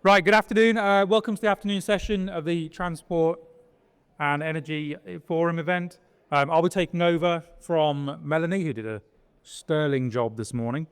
Right, good afternoon. Welcome to the afternoon session of the Transport and Energy Forum event. I'll be taking over from Melanie, who did a sterling job this morning.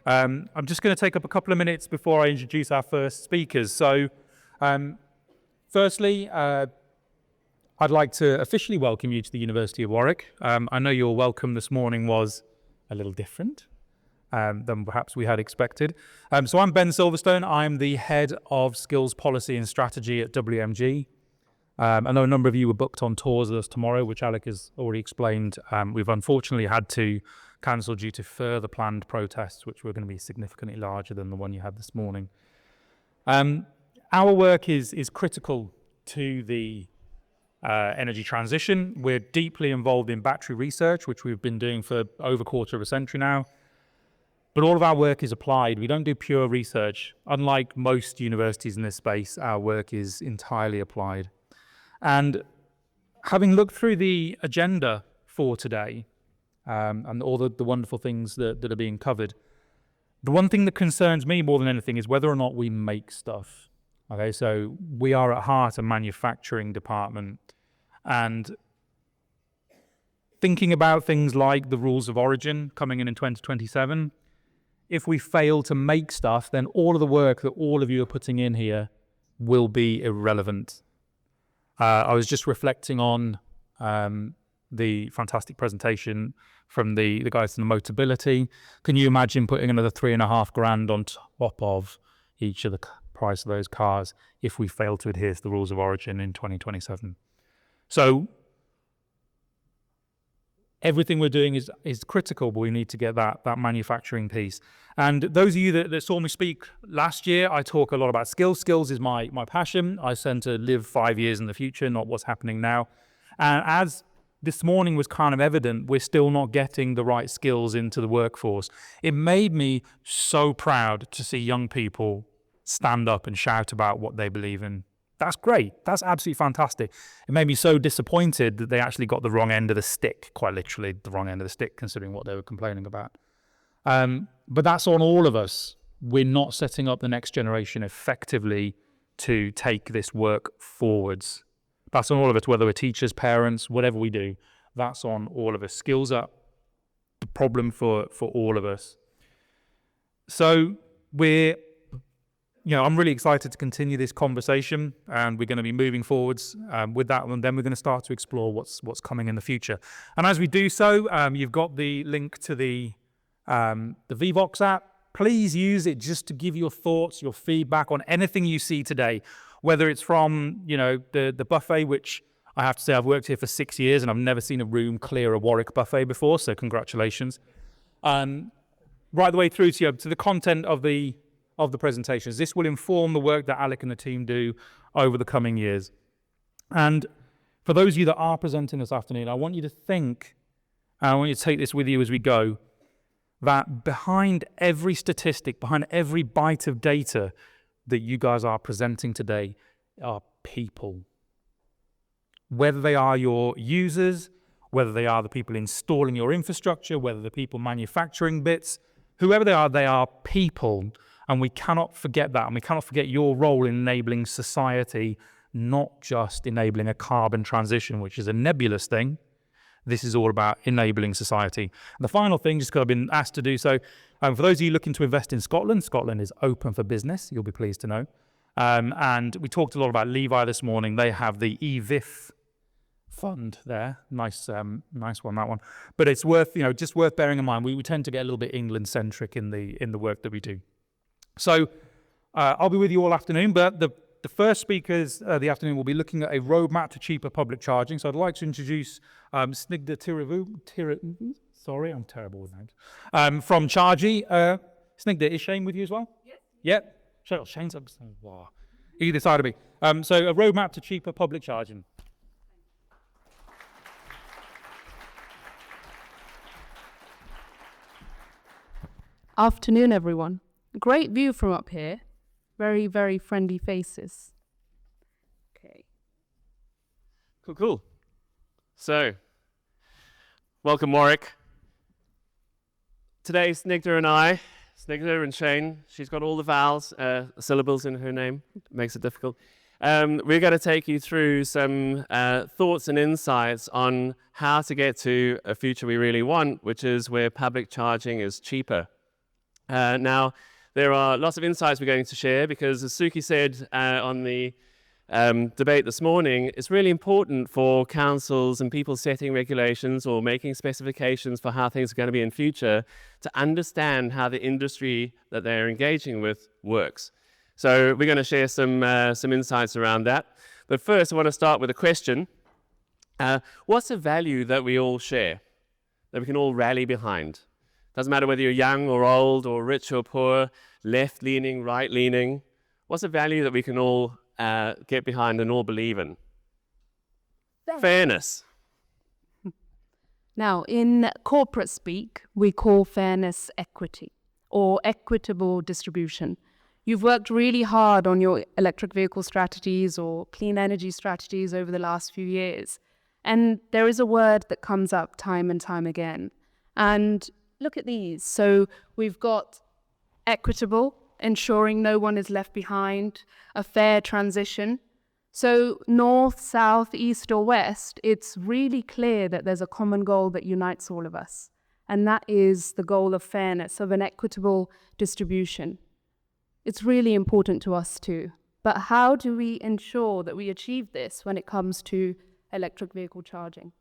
I'm just going to take up a couple of minutes before I introduce our first speakers. So, firstly, I'd like to officially welcome you to the University of Warwick. I know your welcome this morning was a little different than perhaps we had expected. So I'm Ben Silverstone. I'm the head of skills policy and strategy at WMG. I know a number of you were booked on tours with us tomorrow, which Alec has already explained. We've unfortunately had to cancel due to further planned protests, which were going to be significantly larger than the one you had this morning. Our work is critical to the energy transition. We're deeply involved in battery research, which we've been doing for over a quarter of a century now. But all of our work is applied. We don't do pure research. Unlike most universities in this space, our work is entirely applied. And having looked through the agenda for today and all the wonderful things that are being covered, the one thing that concerns me more than anything is whether or not we make stuff. Okay, so we are at heart a manufacturing department, and thinking about things like the rules of origin coming in 2027, if we fail to make stuff, then all of the work that all of you are putting in here will be irrelevant. I was just reflecting on the fantastic presentation from the guys from the Motability. Can you imagine putting another $3,500 on top of each of the price of those cars if we fail to adhere to the rules of origin in 2027? So everything we're doing is critical, but we need to get that manufacturing piece. And those of you that saw me speak last year, I talk a lot about skills. Skills is my passion. I tend to live 5 years in the future, not what's happening now. And as this morning was kind of evident, we're still not getting the right skills into the workforce. It made me so proud to see young people stand up and shout about what they believe in. That's great. That's absolutely fantastic. It made me so disappointed that they actually got the wrong end of the stick, quite literally the wrong end of the stick, considering what they were complaining about. But that's on all of us. We're not setting up the next generation effectively to take this work forwards. That's on all of us, whether we're teachers, parents, whatever we do. That's on all of us. Skills are the problem for all of us. So I'm really excited to continue this conversation, and we're going to be moving forwards with that, and then we're going to start to explore what's coming in the future. And as we do so, you've got the link to the Vvox app. Please use it just to give your thoughts, your feedback on anything you see today, whether it's from the buffet, which I have to say I've worked here for 6 years and I've never seen a room clear a Warwick buffet before, so congratulations. Right the way through to the content of the presentations. This will inform the work that Alec and the team do over the coming years. And for those of you that are presenting this afternoon, I want you to think, and I want you to take this with you as we go, that behind every statistic, behind every bite of data that you guys are presenting today are people. Whether they are your users, whether they are the people installing your infrastructure, whether the people manufacturing bits, whoever they are people. And we cannot forget that, and we cannot forget your role in enabling society, not just enabling a carbon transition, which is a nebulous thing. This is all about enabling society. And the final thing, just because I've been asked to do so, for those of you looking to invest in Scotland, Scotland is open for business, you'll be pleased to know. And we talked a lot about Levi this morning. They have the EVIF fund there. Nice one, that one. But it's worth bearing in mind. We tend to get a little bit England-centric in the work that we do. So I'll be with you all afternoon, but the first speakers the afternoon will be looking at a roadmap to cheaper public charging. So I'd like to introduce Snigdha Tiruvuru. Sorry, I'm terrible with names. From char.gy. Snigdha, is Shayne with you as well? Yes. Yep. Shayne's up. Wow. Either side of me. So a roadmap to cheaper public charging. Afternoon, everyone. Great view from up here. Very, very friendly faces. Okay. Cool. So, welcome Warwick. Today, Snigdha and I Snigdha and Shayne. She's got all the vowels, syllables in her name. Makes it difficult. We're going to take you through some thoughts and insights on how to get to a future we really want, which is where public charging is cheaper. Now, there are lots of insights we're going to share because, as Suki said on the debate this morning, it's really important for councils and people setting regulations or making specifications for how things are going to be in future to understand how the industry that they're engaging with works. So we're going to share some insights around that. But first, I want to start with a question. What's a value that we all share, that we can all rally behind? Doesn't matter whether you're young or old or rich or poor, left-leaning, right-leaning. What's a value that we can all get behind and all believe in? Fairness. Now, in corporate speak, we call fairness equity or equitable distribution. You've worked really hard on your electric vehicle strategies or clean energy strategies over the last few years. And there is a word that comes up time and time again. And look at these. So we've got equitable, ensuring no one is left behind, a fair transition. So north, south, east, or west, it's really clear that there's a common goal that unites all of us. And that is the goal of fairness, of an equitable distribution. It's really important to us too. But how do we ensure that we achieve this when it comes to electric vehicle charging?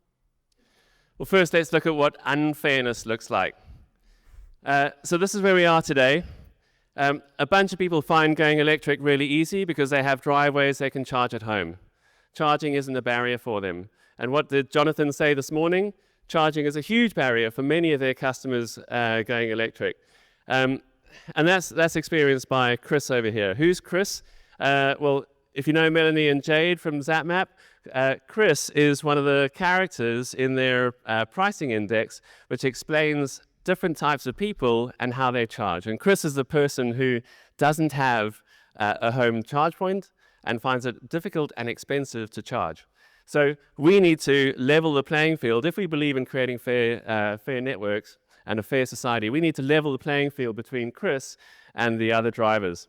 Well, first, let's look at what unfairness looks like. So this is where we are today. A bunch of people find going electric really easy because they have driveways they can charge at home. Charging isn't a barrier for them. And what did Jonathan say this morning? Charging is a huge barrier for many of their customers going electric. And that's experienced by Chris over here. Who's Chris? Well, if you know Melanie and Jade from ZapMap, Chris is one of the characters in their pricing index, which explains different types of people and how they charge. And Chris is the person who doesn't have a home charge point and finds it difficult and expensive to charge. So we need to level the playing field. If we believe in creating fair networks and a fair society, we need to level the playing field between Chris and the other drivers.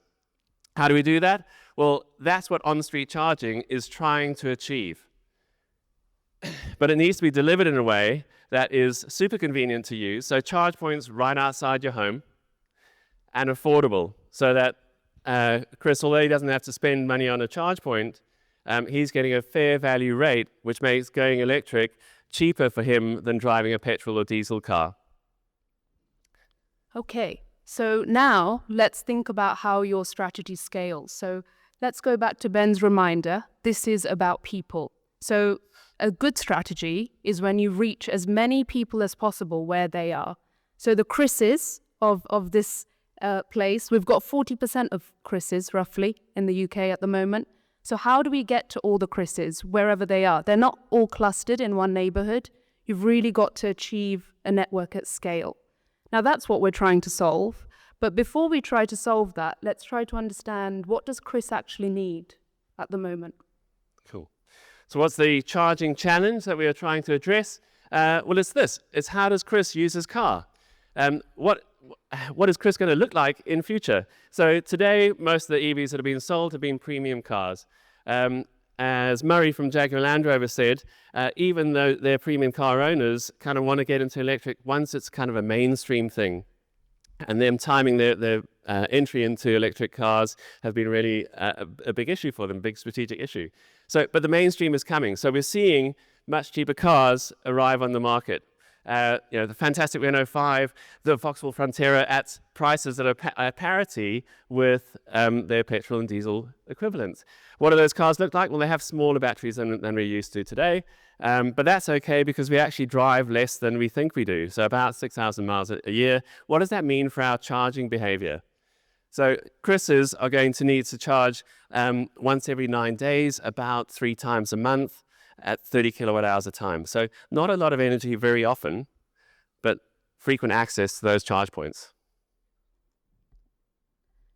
How do we do that? Well, that's what on-street charging is trying to achieve. But it needs to be delivered in a way that is super convenient to use, so charge points right outside your home, and affordable, so that Chris, although he doesn't have to spend money on a charge point, he's getting a fair value rate, which makes going electric cheaper for him than driving a petrol or diesel car. Okay, so now let's think about how your strategy scales. So let's go back to Ben's reminder. This is about people. So a good strategy is when you reach as many people as possible where they are. So the Chris's of this place, we've got 40% of Chris's roughly in the UK at the moment. So how do we get to all the Chris's wherever they are? They're not all clustered in one neighborhood. You've really got to achieve a network at scale. Now that's what we're trying to solve. But before we try to solve that, let's try to understand, what does Chris actually need at the moment? Cool. So what's the charging challenge that we are trying to address? Well, it's this. It's how does Chris use his car? What is Chris going to look like in future? So today, most of the EVs that have been sold have been premium cars. As Murray from Jaguar Land Rover said, even though they're premium car owners, kind of want to get into electric once it's kind of a mainstream thing. And them timing their entry into electric cars has been really a big issue for them, big strategic issue. So, but the mainstream is coming. So we're seeing much cheaper cars arrive on the market. The fantastic Renault 5, the Vauxhall Frontera at prices that are parity with their petrol and diesel equivalents. What do those cars look like? Well, they have smaller batteries than we're used to today, but that's okay because we actually drive less than we think we do, so about 6,000 miles a year. What does that mean for our charging behavior? So Chris's are going to need to charge once every 9 days, about 3 times a month, at 30 kilowatt hours a time. So not a lot of energy very often, but frequent access to those charge points.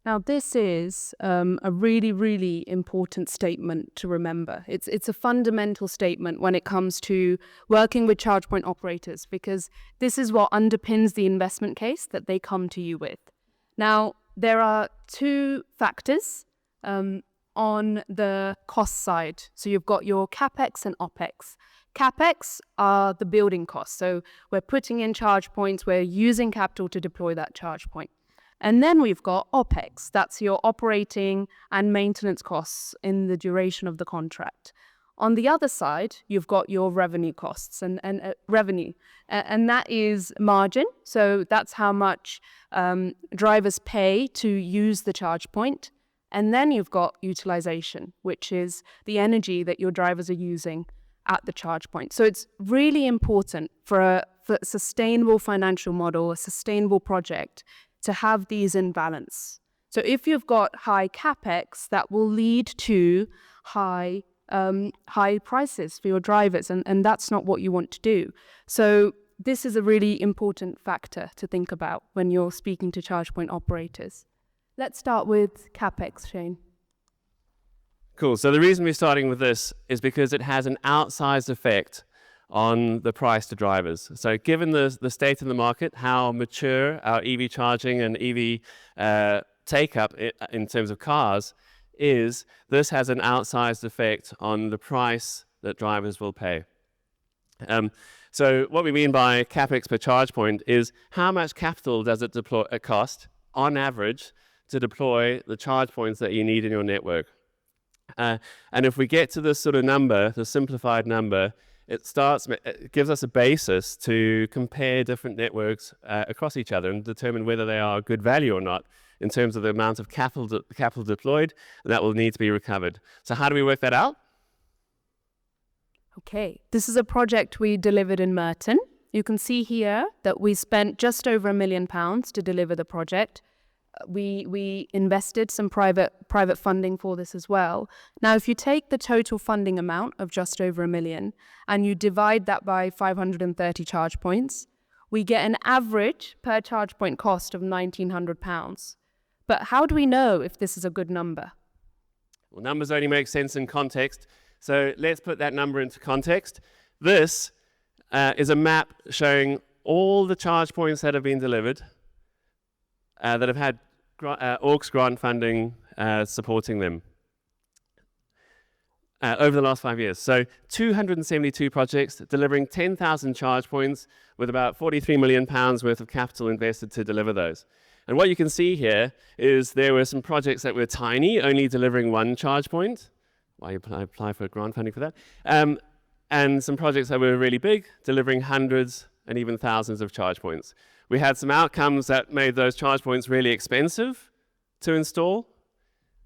Now, this is a really, really important statement to remember. It's a fundamental statement when it comes to working with charge point operators, because this is what underpins the investment case that they come to you with. Now, there are two factors on the cost side. So you've got your CapEx and OpEx. CapEx are the building costs. So we're putting in charge points, we're using capital to deploy that charge point. And then we've got OpEx. That's your operating and maintenance costs in the duration of the contract. On the other side, you've got your revenue costs and revenue. And that is margin. So that's how much drivers pay to use the charge point. And then you've got utilization, which is the energy that your drivers are using at the charge point. So it's really important for a sustainable financial model, a sustainable project, to have these in balance. So if you've got high CapEx, that will lead to high prices for your drivers, and that's not what you want to do. So this is a really important factor to think about when you're speaking to charge point operators. Let's start with CapEx, Shayne. Cool. So the reason we're starting with this is because it has an outsized effect on the price to drivers. So given the state of the market, how mature our EV charging and EV take-up in terms of cars is, this has an outsized effect on the price that drivers will pay. So what we mean by CapEx per charge point is how much capital does it cost, on average, to deploy the charge points that you need in your network. And if we get to this sort of number, the simplified number, it gives us a basis to compare different networks across each other and determine whether they are good value or not in terms of the amount of capital deployed that will need to be recovered. So how do we work that out? Okay, this is a project we delivered in Merton. You can see here that we spent just over £1 million to deliver the project. We invested some private funding for this as well. Now, if you take the total funding amount of just over £1 million and you divide that by 530 charge points, we get an average per charge point cost of £1,900. But how do we know if this is a good number? Well, numbers only make sense in context. So let's put that number into context. This is a map showing all the charge points that have been delivered that have had AUKUS grant funding supporting them over the last 5 years. So 272 projects delivering 10,000 charge points with about £43 million worth of capital invested to deliver those. And what you can see here is there were some projects that were tiny, only delivering one charge point. Why you apply for grant funding for that? And some projects that were really big, delivering hundreds and even thousands of charge points. We had some outcomes that made those charge points really expensive to install.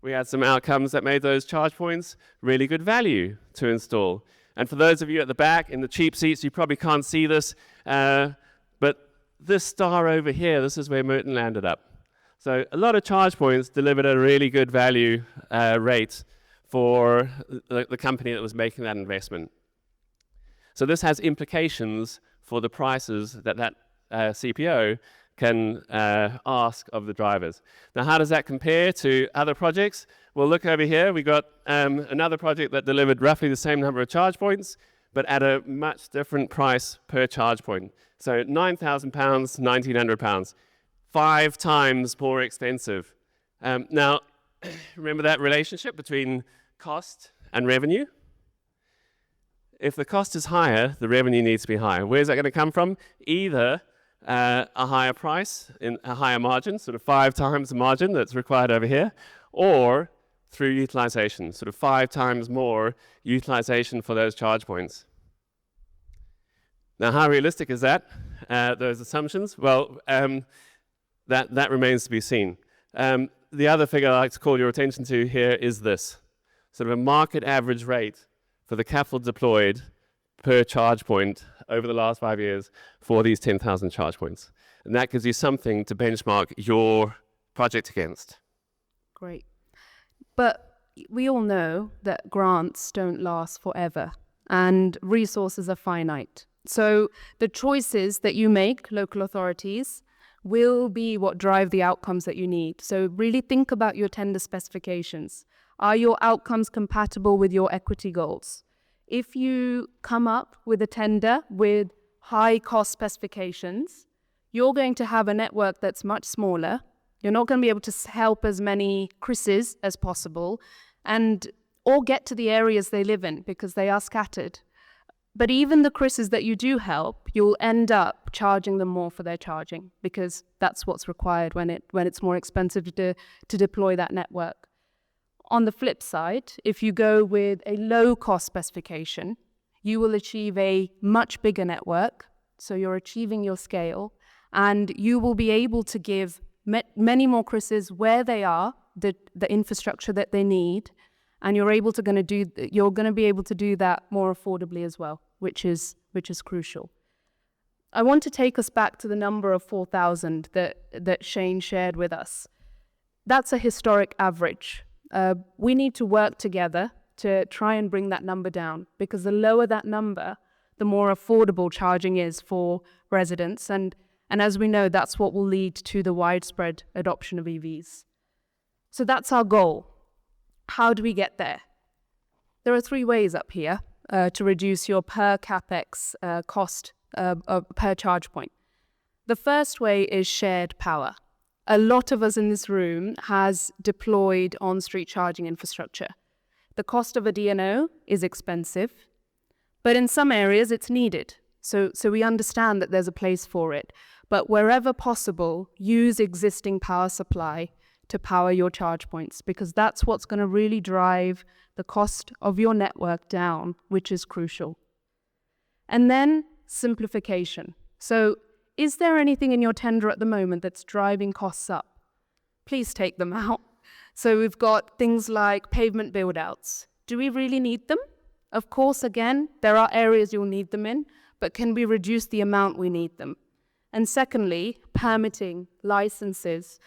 We had some outcomes that made those charge points really good value to install. And for those of you at the back in the cheap seats, you probably can't see this, but this star over here, this is where Merton landed up. So a lot of charge points delivered a really good value rate for the company that was making that investment. So this has implications for the prices that CPO can ask of the drivers. Now, how does that compare to other projects? Well, look over here. We got another project that delivered roughly the same number of charge points, but at a much different price per charge point. So £9,000, £1,900, 5 times more expensive. Now, remember that relationship between cost and revenue? If the cost is higher, the revenue needs to be higher. Where's that going to come from? Either a higher price, in a higher margin, sort of 5 times the margin that's required over here, or through utilization, sort of 5 times more utilization for those charge points. Now, how realistic is that, those assumptions? Well, that remains to be seen. The other figure I'd like to call your attention to here is this, sort of a market average rate for the capital deployed per charge point over the last 5 years for these 10,000 charge points. And that gives you something to benchmark your project against. Great. But we all know that grants don't last forever and resources are finite. So the choices that you make, local authorities, will be what drive the outcomes that you need. So really think about your tender specifications. Are your outcomes compatible with your equity goals? If you come up with a tender with high cost specifications, you're going to have a network that's much smaller You're not going to be able to help as many Chris's as possible or get to the areas they live in because they are scattered. But even the Chris's that you do help, you'll end up charging them more for their charging because that's what's required when it's more expensive to deploy that network. On the flip side, if you go with a low-cost specification, you will achieve a much bigger network, so you're achieving your scale, and you will be able to give many more Chris's where they are, the infrastructure that they need, and you're going to be able to do that more affordably as well, which is crucial. I want to take us back to the number of 4,000 that Shayne shared with us. That's a historic average. We need to work together to try and bring that number down, because the lower that number, the more affordable charging is for residents. And as we know, that's what will lead to the widespread adoption of EVs. So that's our goal. How do we get there? There are 3 ways up here to reduce your per capex cost per charge point. The first way is shared power. A lot of us in this room has deployed on-street charging infrastructure. The cost of a DNO is expensive, but in some areas it's needed. So we understand that there's a place for it. But wherever possible, use existing power supply to power your charge points, because that's what's going to really drive the cost of your network down, which is crucial. And then simplification. So is there anything in your tender at the moment that's driving costs up? Please take them out. So we've got things like pavement build-outs. Do we really need them? Of course, again, there are areas you'll need them in, but can we reduce the amount we need them? And secondly, permitting, licenses.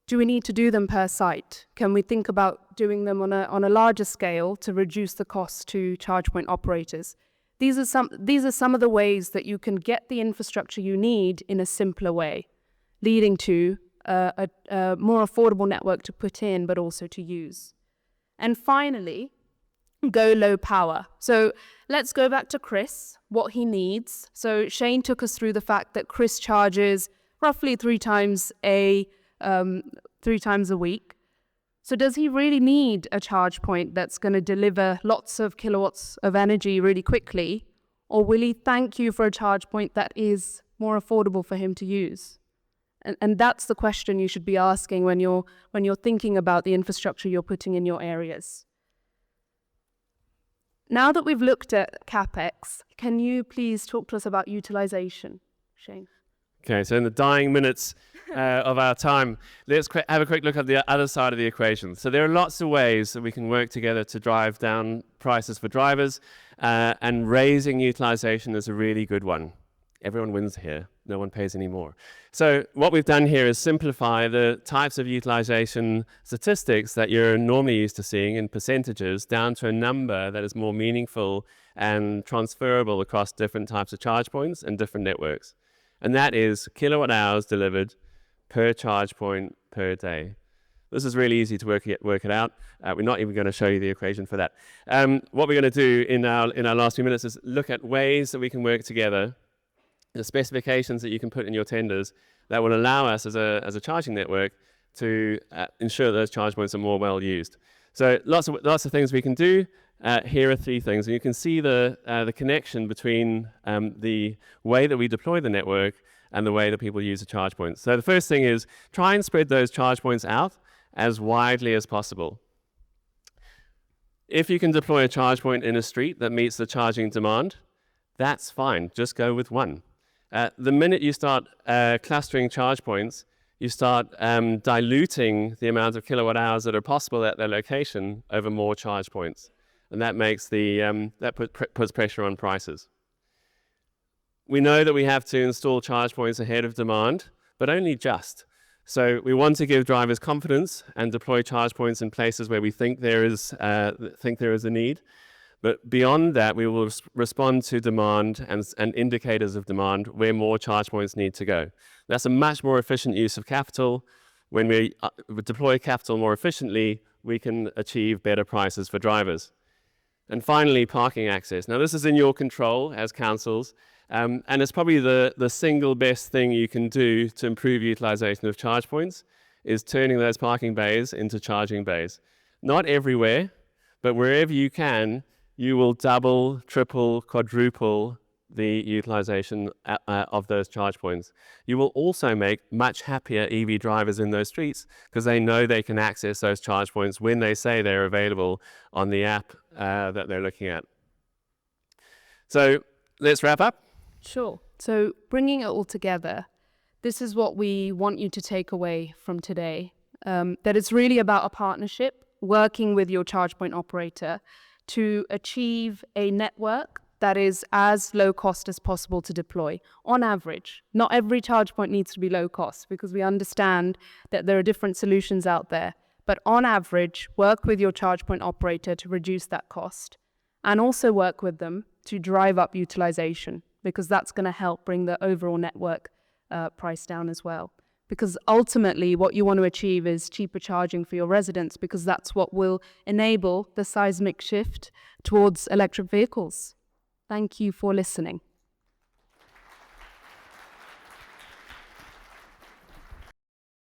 Do we need to do them per site? Can we think about doing them on a larger scale to reduce the cost to charge point operators? These are some of the ways that you can get the infrastructure you need in a simpler way, leading to a more affordable network to put in, but also to use. And finally, go low power. So let's go back to Chris, what he needs. So Shayne took us through the fact that Chris charges roughly 3 times a week. So does he really need a charge point that's going to deliver lots of kilowatts of energy really quickly? Or will he thank you for a charge point that is more affordable for him to use? And that's the question you should be asking when you're thinking about the infrastructure you're putting in your areas. Now that we've looked at CapEx, can you please talk to us about utilization, Shayne? Okay, so in the dying minutes of our time, let's have a quick look at the other side of the equation. So there are lots of ways that we can work together to drive down prices for drivers, and raising utilization is a really good one. Everyone wins here. No one pays any more. So what we've done here is simplify the types of utilization statistics that you're normally used to seeing in percentages down to a number that is more meaningful and transferable across different types of charge points and different networks. And that is kilowatt hours delivered per charge point per day. This is really easy to work it out. We're not even going to show you the equation for that. What we're going to do in our last few minutes is look at ways that we can work together, the specifications that you can put in your tenders that will allow us as a charging network to ensure those charge points are more well used. So lots of things we can do. Here are 3 things, and you can see the connection between the way that we deploy the network and the way that people use the charge points. So the first thing is try and spread those charge points out as widely as possible. If you can deploy a charge point in a street that meets the charging demand, that's fine. Just go with one. The minute you start clustering charge points, you start diluting the amount of kilowatt hours that are possible at their location over more charge points. And that makes puts pressure on prices. We know that we have to install charge points ahead of demand, but only just. So we want to give drivers confidence and deploy charge points in places where we think there is a need. But beyond that, we will respond to demand and indicators of demand where more charge points need to go. That's a much more efficient use of capital. When we deploy capital more efficiently, we can achieve better prices for drivers. And finally, parking access. Now, this is in your control as councils. And it's probably the single best thing you can do to improve utilization of charge points is turning those parking bays into charging bays. Not everywhere, but wherever you can, you will double, triple, quadruple the utilization of those charge points. You will also make much happier EV drivers in those streets because they know they can access those charge points when they say they're available on the app that they're looking at. So let's wrap up. Sure. So bringing it all together, this is what we want you to take away from today, that it's really about a partnership, working with your charge point operator to achieve a network that is as low cost as possible to deploy. On average, not every charge point needs to be low cost because we understand that there are different solutions out there. But on average, work with your charge point operator to reduce that cost and also work with them to drive up utilization because that's going to help bring the overall network price down as well. Because ultimately what you want to achieve is cheaper charging for your residents because that's what will enable the seismic shift towards electric vehicles. Thank you for listening.